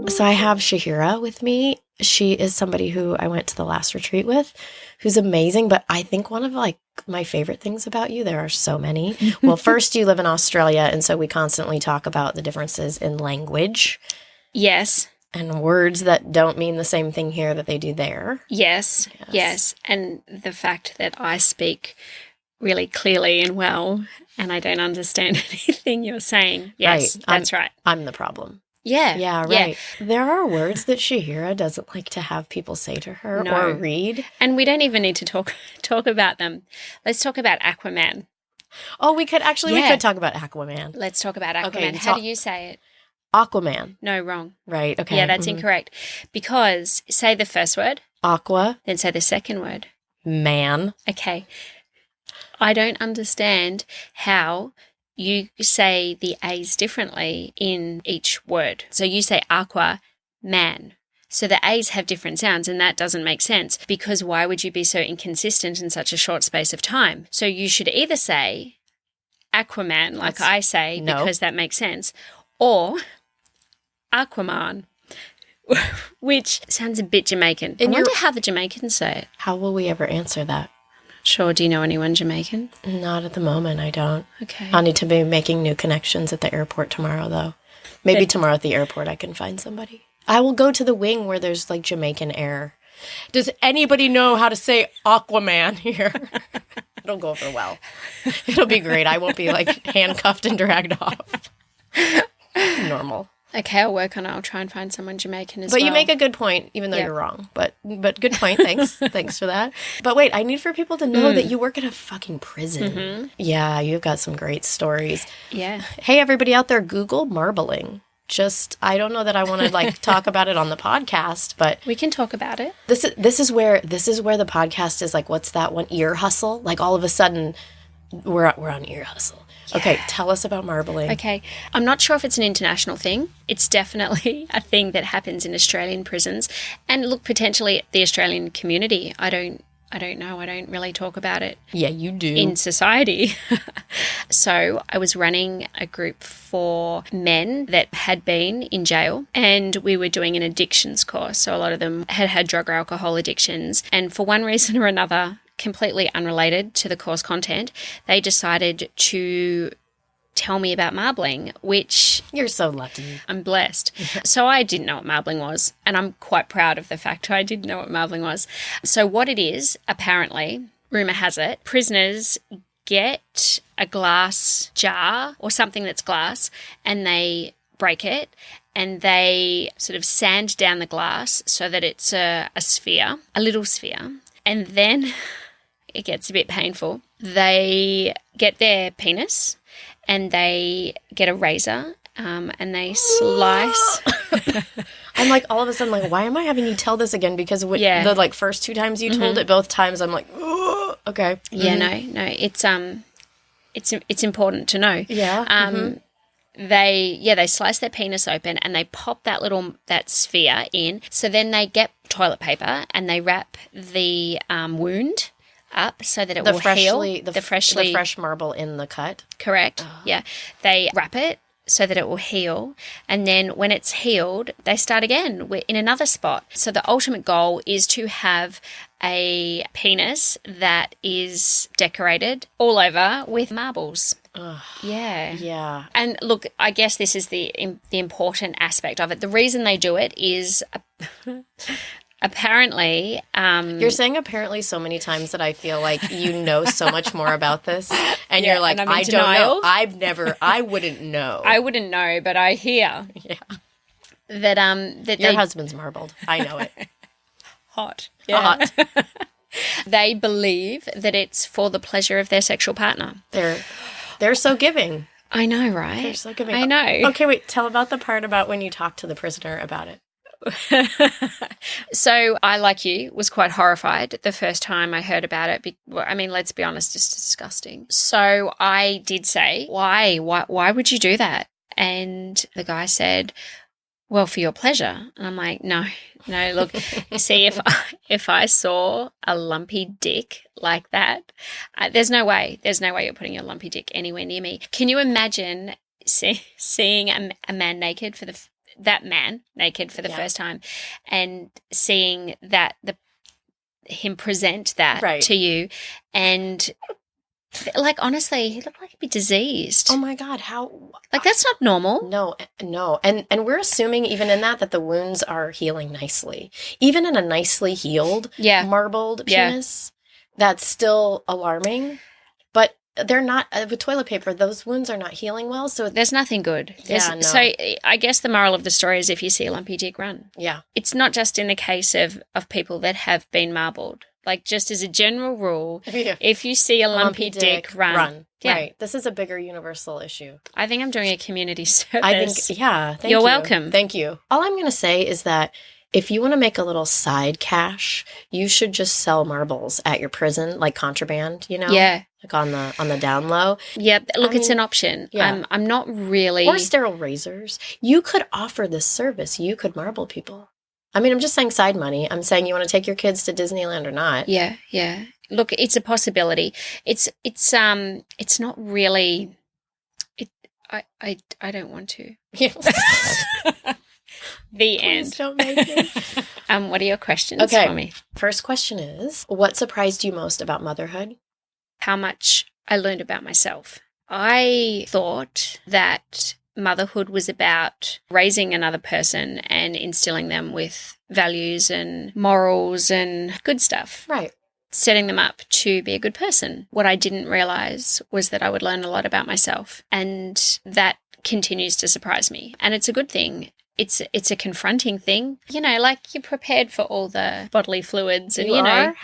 So I have Shahira with me. She is somebody who I went to the last retreat with, who's amazing. But I think one of my favorite things about you, there are so many. Well, first, you live in Australia. And so we constantly talk about the differences in language. Yes. And words that don't mean the same thing here that they do there. Yes. And the fact that I speak really clearly and well, and I don't understand anything you're saying. Yes, right. That's right. I'm the problem. Yeah. Yeah, right. Yeah. There are words that Shahira doesn't like to have people say to her or read. And we don't even need to talk about them. Let's talk about Aquaman. Oh, we could talk about Aquaman. Let's talk about Aquaman. Okay, how do you say it? Aquaman. No, wrong. Right, okay. Yeah, that's incorrect. Because say the first word. Aqua. Then say the second word. Man. Okay. I don't understand how you say the A's differently in each word. So you say aqua, man. So the A's have different sounds, and that doesn't make sense because why would you be so inconsistent in such a short space of time? So you should either say Aquaman, like I say, because that makes sense, or Aquaman, which sounds a bit Jamaican. I wonder how the Jamaicans say it. How will we ever answer that? Sure. Do you know anyone Jamaican? Not at the moment, I don't. Okay. I'll need to be making new connections at the airport tomorrow, though. Maybe tomorrow at the airport I can find somebody. I will go to the wing where there's Jamaican air. Does anybody know how to say Aquaman here? It'll go over well. It'll be great. I won't be handcuffed and dragged off. Normal. Okay, I'll work on it. I'll try and find someone Jamaican as well. But you make a good point, even though you're wrong. But good point. Thanks. Thanks for that. But wait, I need for people to know that you work at a fucking prison. Mm-hmm. Yeah, you've got some great stories. Yeah. Hey, everybody out there, Google marbling. I don't know that I want to talk about it on the podcast, but we can talk about it. This is where the podcast is what's that one? Ear hustle? All of a sudden we're on ear hustle. Yeah. Okay, tell us about marbling. Okay, I'm not sure if it's an international thing. It's definitely a thing that happens in Australian prisons, and look, potentially the Australian community. I don't know. I don't really talk about it. Yeah, you do. In society. So I was running a group for men that had been in jail, and we were doing an addictions course. So a lot of them had drug or alcohol addictions, and for one reason or another, completely unrelated to the course content, they decided to tell me about marbling, which... You're so lucky. I'm blessed. So I didn't know what marbling was, and I'm quite proud of the fact I didn't know what marbling was. So what it is, apparently, rumour has it, prisoners get a glass jar or something that's glass, and they break it, and they sort of sand down the glass so that it's a sphere, a little sphere, and then... it gets a bit painful. They get their penis and they get a razor and they slice. I'm all of a sudden why am I having you tell this again? Because the first 2 times you told it, both times I'm okay. Yeah, no, it's important to know. Yeah. They slice their penis open and they pop that sphere in. So then they get toilet paper and they wrap the wound up so that it will heal. The fresh marble in the cut. Correct. Oh. Yeah. They wrap it so that it will heal. And then when it's healed, they start again in another spot. So the ultimate goal is to have a penis that is decorated all over with marbles. Ugh. Yeah. Yeah. And look, I guess this is the important aspect of it. The reason they do it is apparently You're saying apparently so many times that I feel like you know so much more about this. And Yeah, you're like, and I'm in I don't know. denial. I wouldn't know. I wouldn't know, but I hear that Your they husband's marbled. I know it. hot. Hot. They believe that it's for the pleasure of their sexual partner. They're so giving. I know, right? They're so giving. I know. Okay, wait. Tell about the part about when you talked to the prisoner about it. So I, like you, was quite horrified the first time I heard about it. I mean, let's be honest, it's disgusting. So I did say, why would you do that? And the guy said, well, for your pleasure. And I'm like, no, look, see, if I saw a lumpy dick like that, there's no way you're putting your lumpy dick anywhere near me. Can you imagine seeing a man naked for the first time and seeing that him present that to you, and like, honestly, he looked like he'd be diseased. Oh my God, how? Like, that's not normal. No. And we're assuming even in that the wounds are healing nicely. Even in a nicely healed, marbled penis, that's still alarming. But they're not, with toilet paper, those wounds are not healing well. So there's nothing good. So I guess the moral of the story is, if you see a lumpy dick, run. Yeah. It's not just in the case of people that have been marbled. Like, just as a general rule, if you see a lumpy dick, run. Yeah. Right. This is a bigger universal issue. I think I'm doing a community service. I think, thank you. You're welcome. Thank you. All I'm going to say is that if you want to make a little side cash, you should just sell marbles at your prison, like contraband, Yeah. Like on the down low. Yeah. Look, it's an option. Yeah. I'm not really. Or sterile razors. You could offer this service. You could marble people. I mean, I'm just saying side money. I'm saying you want to take your kids to Disneyland or not. Yeah. Look, it's a possibility. It's not really. I don't want to. The end. Please don't make me. What are your questions for me? First question is, what surprised you most about motherhood? How much I learned about myself. I thought that motherhood was about raising another person and instilling them with values and morals and good stuff. Right. Setting them up to be a good person. What I didn't realize was that I would learn a lot about myself, and that continues to surprise me. And it's a good thing. It's a confronting thing. Like, you're prepared for all the bodily fluids, and well,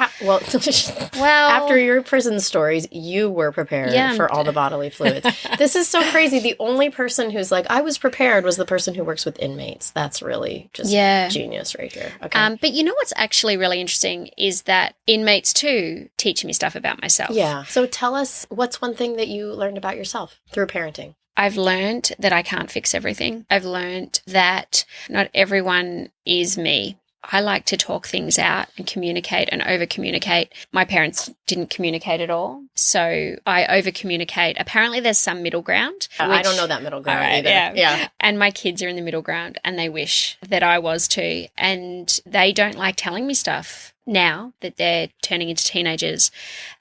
after your prison stories, you were prepared for all the bodily fluids. This is so crazy. The only person who's like, I was prepared, was the person who works with inmates. That's really just genius right here. Okay. But what's actually really interesting is that inmates too teach me stuff about myself. Yeah. So tell us, what's one thing that you learned about yourself through parenting? I've learned that I can't fix everything. I've learned that not everyone is me. I like to talk things out and communicate and over-communicate. My parents didn't communicate at all, so I over-communicate. Apparently there's some middle ground. I don't know that middle ground either. Yeah. And my kids are in the middle ground, and they wish that I was too. And they don't like telling me stuff now that they're turning into teenagers,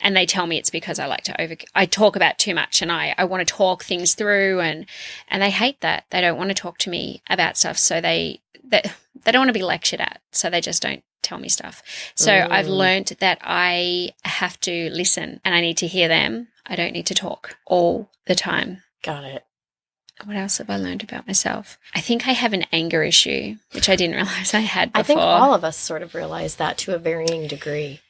and they tell me it's because I like to I talk about too much, and I want to talk things through, and they hate that. They don't want to talk to me about stuff, so they don't want to be lectured at, so they just don't tell me stuff. So I've learned that I have to listen, and I need to hear them. I don't need to talk all the time. Got it. What else have I learned about myself? I think I have an anger issue, which I didn't realize I had before. I think all of us sort of realize that to a varying degree.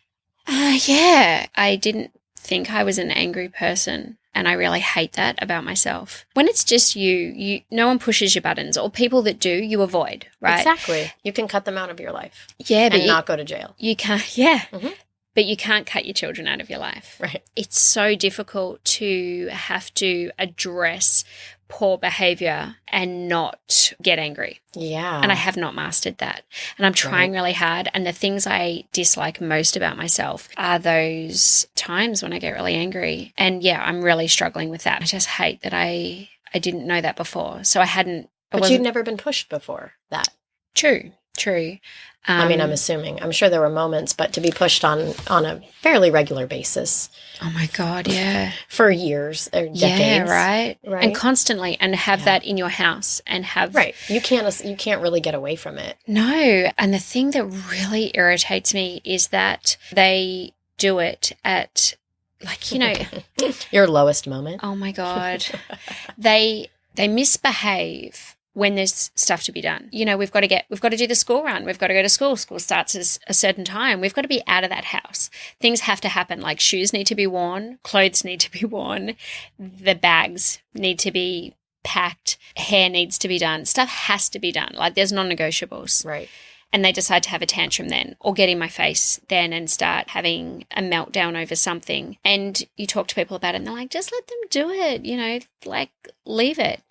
Yeah. I didn't think I was an angry person, and I really hate that about myself. When it's just you, no one pushes your buttons, or people that do, you avoid, right? Exactly. You can cut them out of your life. Yeah, but and not go to jail. You can't, yeah. Mm-hmm. But you can't cut your children out of your life. Right. It's so difficult to have to address poor behavior and not get angry. Yeah. And I have not mastered that. And I'm trying really hard. And the things I dislike most about myself are those times when I get really angry. And I'm really struggling with that. I just hate that I didn't know that before. So I hadn't. But you'd never been pushed before that. True. True. I mean, I'm assuming. I'm sure there were moments, but to be pushed on a fairly regular basis Oh my God, yeah. for years or decades. Yeah, right. Right. And constantly, and have that in your house and have. Right. You can't really get away from it. No. And the thing that really irritates me is that they do it at, like, you know, Your lowest moment. oh my God. They misbehave when there's stuff to be done. You know, we've got to do the school run. We've got to go to school. School starts at a certain time. We've got to be out of that house. Things have to happen, like shoes need to be worn, clothes need to be worn, the bags need to be packed, hair needs to be done. Stuff has to be done. Like there's non-negotiables. Right. And they decide to have a tantrum then, or get in my face then and start having a meltdown over something. And you talk to people about it and they're like, just let them do it, you know, like leave it.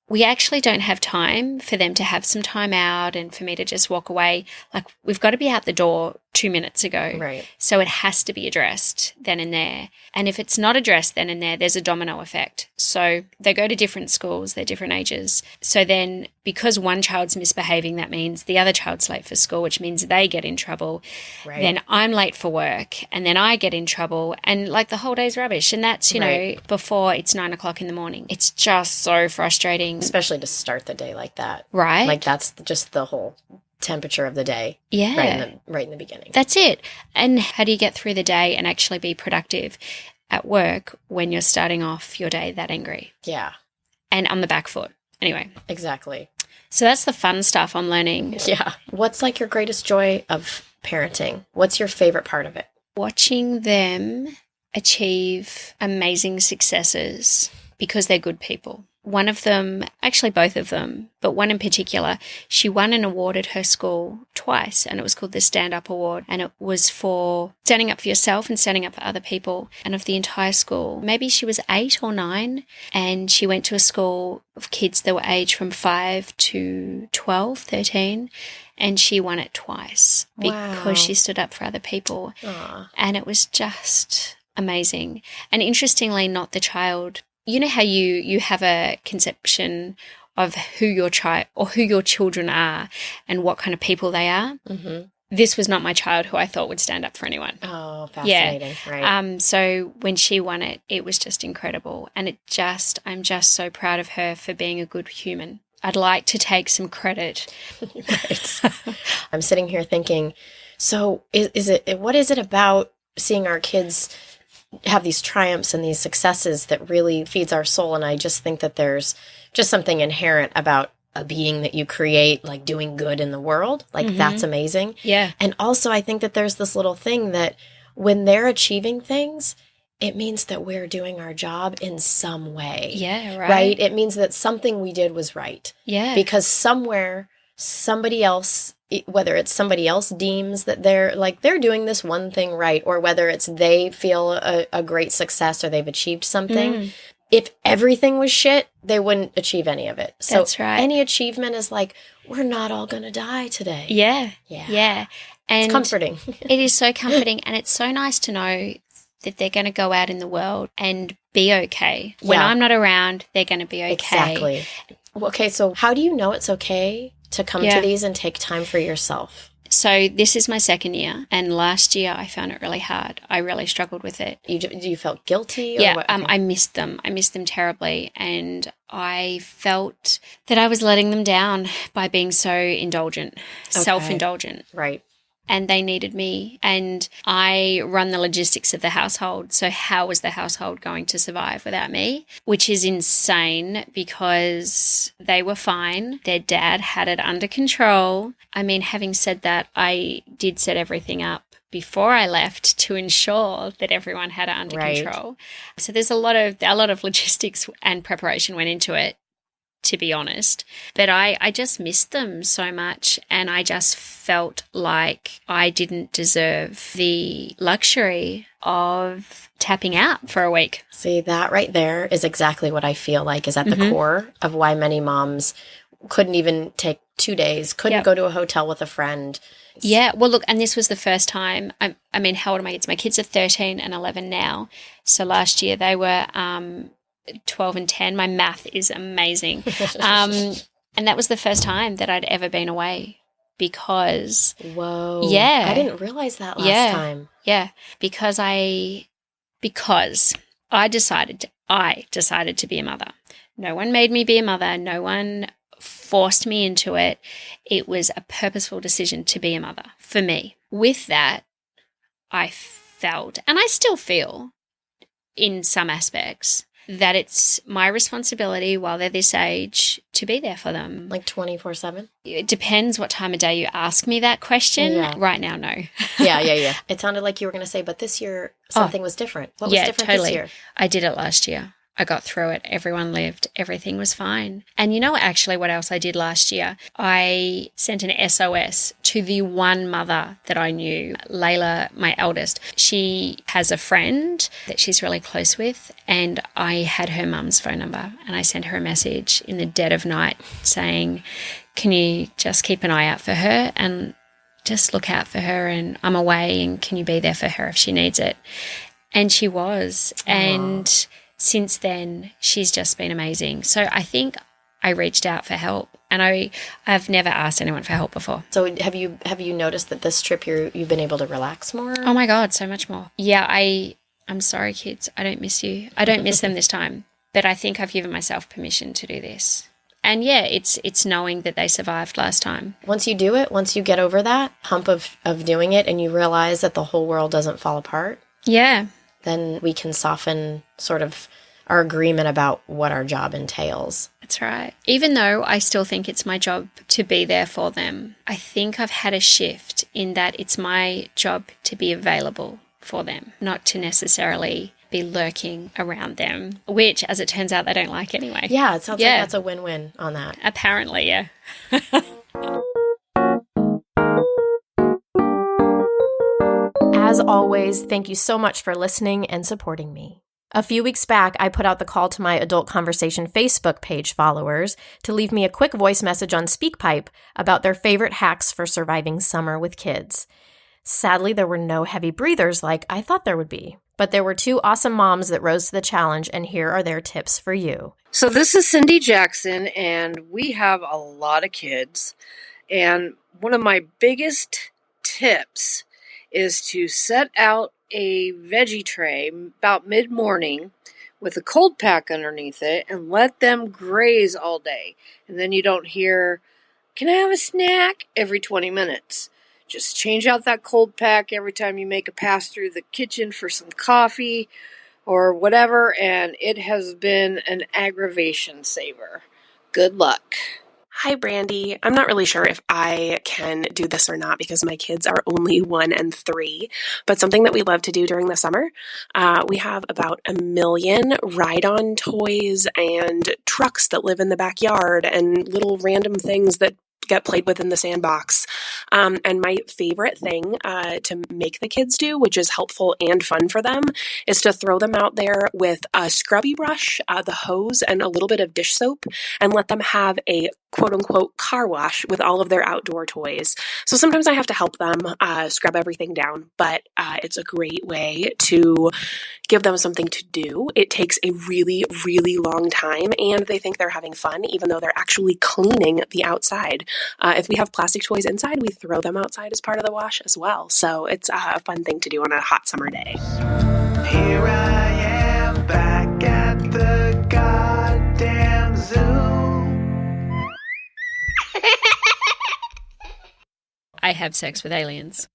We actually don't have time for them to have some time out and for me to just walk away. Like we've got to be out the door 2 minutes ago. Right. So it has to be addressed then and there. And if it's not addressed then and there, there's a domino effect. So they go to different schools, they're different ages. So then because one child's misbehaving, that means the other child's late for school, which means they get in trouble. Right. Then I'm late for work and then I get in trouble and like the whole day's rubbish. And that's, you know, before it's 9 o'clock in the morning. It's just so frustrating. Especially to start the day like that. Right. Like that's just the whole temperature of the day. Yeah. Right in the beginning. That's it. And how do you get through the day and actually be productive at work when you're starting off your day that angry? Yeah. And on the back foot. Anyway. Exactly. So that's the fun stuff I'm learning. Yeah. What's like your greatest joy of parenting? What's your favorite part of it? Watching them achieve amazing successes because they're good people. One of them, actually both of them, but one in particular, she won an award at her school twice, and it was called the Stand Up Award, and it was for standing up for yourself and standing up for other people. And of the entire school, maybe she was 8 or 9, and she went to a school of kids that were aged from 5 to 12, 13, and she won it twice because she stood up for other people. Aww. And it was just amazing. And interestingly, not the child. You know how you have a conception of who your child or who your children are and what kind of people they are? Mm-hmm. This was not my child who I thought would stand up for anyone. Oh, fascinating. Yeah. Right. So when she won it, it was just incredible. And I'm just so proud of her for being a good human. I'd like to take some credit. Right. I'm sitting here thinking, so what is it about seeing our kids have these triumphs and these successes that really feeds our soul? And I just think that there's just something inherent about a being that you create, like doing good in the world. Like that's amazing. Yeah. And also I think that there's this little thing that when they're achieving things, it means that we're doing our job in some way. Yeah, right. Right? It means that something we did was right. Yeah. Because somewhere somebody else, whether it's somebody else deems that they're doing this one thing right, or whether it's they feel a great success or they've achieved something. If everything was shit, they wouldn't achieve any of it. So that's right. Any achievement is like, we're not all going to die today. Yeah. Yeah. Yeah. And it's comforting. It is so comforting. And it's so nice to know that they're going to go out in the world and be okay. When I'm not around, they're going to be okay. Exactly. Okay, so how do you know it's okay to come to these and take time for yourself? So this is my second year, and last year I found it really hard. I really struggled with it. You felt guilty? Or yeah, what? I missed them. I missed them terribly, and I felt that I was letting them down by being so indulgent, self-indulgent. Right. And they needed me, and I run the logistics of the household. So how was the household going to survive without me? Which is insane because they were fine. Their dad had it under control. I mean, having said that, I did set everything up before I left to ensure that everyone had it under control. So there's a lot of logistics and preparation went into it, to be honest. But I just missed them so much, and I just felt like I didn't deserve the luxury of tapping out for a week. See, that right there is exactly what I feel like is at the core of why many moms couldn't even take 2 days, couldn't go to a hotel with a friend. Yeah. Well, look, and this was the first time. I mean, how old are my kids? My kids are 13 and 11 now. So last year they were 12 and 10. My math is amazing. And that was the first time that I'd ever been away because Whoa. Yeah. I didn't realize that last time. Yeah, because I decided to be a mother. No one made me be a mother. No one forced me into it. It was a purposeful decision to be a mother for me. With that, I felt, and I still feel in some aspects, that it's my responsibility while they're this age to be there for them. Like 24/7? It depends what time of day you ask me that question. Yeah. Right now, no. Yeah. It sounded like you were going to say, but this year something was different. What was different totally. this year? I did it last year. I got through it. Everyone lived. Everything was fine. And you know actually what else I did last year? I sent an SOS to the one mother that I knew, Layla, my eldest. She has a friend that she's really close with, and I had her mum's phone number, and I sent her a message in the dead of night saying, can you just keep an eye out for her and just look out for her, and I'm away, and can you be there for her if she needs it? And she was. Aww. And since then, she's just been amazing. So I think I reached out for help, and I've never asked anyone for help before. So have you noticed that this trip you've been able to relax more? Oh my God, so much more. Yeah, I'm sorry, kids. I don't miss you. I don't miss them this time. But I think I've given myself permission to do this. And yeah, it's knowing that they survived last time. Once you do it, once you get over that hump of doing it and you realize that the whole world doesn't fall apart. Yeah. Then we can soften sort of our agreement about what our job entails. That's right. Even though I still think it's my job to be there for them, I think I've had a shift in that it's my job to be available for them, not to necessarily be lurking around them, which, as it turns out, they don't like anyway. Yeah, it sounds like that's a win-win on that. Apparently, yeah. As always, thank you so much for listening and supporting me. A few weeks back, I put out the call to my Adult Conversation Facebook page followers to leave me a quick voice message on SpeakPipe about their favorite hacks for surviving summer with kids. Sadly, there were no heavy breathers like I thought there would be. But there were two awesome moms that rose to the challenge, and here are their tips for you. So this is Cindy Jackson, and we have a lot of kids. And one of my biggest tips is to set out a veggie tray about mid-morning with a cold pack underneath it and let them graze all day. And then you don't hear, "Can I have a snack?" every 20 minutes. Just change out that cold pack every time you make a pass through the kitchen for some coffee or whatever, and it has been an aggravation saver. Good luck. Hi, Brandy. I'm not really sure if I can do this or not because my kids are only 1 and 3, but something that we love to do during the summer, we have about 1 million ride-on toys and trucks that live in the backyard and little random things that get played with in the sandbox. And my favorite thing to make the kids do, which is helpful and fun for them, is to throw them out there with a scrubby brush, the hose, and a little bit of dish soap, and let them have a quote-unquote car wash with all of their outdoor toys. So sometimes I have to help them scrub everything down, but it's a great way to give them something to do. It takes a really, really long time, and they think they're having fun, even though they're actually cleaning the outside. If we have plastic toys inside, we throw them outside as part of the wash as well. So it's a fun thing to do on a hot summer day. Here I am back at the goddamn zoo. I have sex with aliens.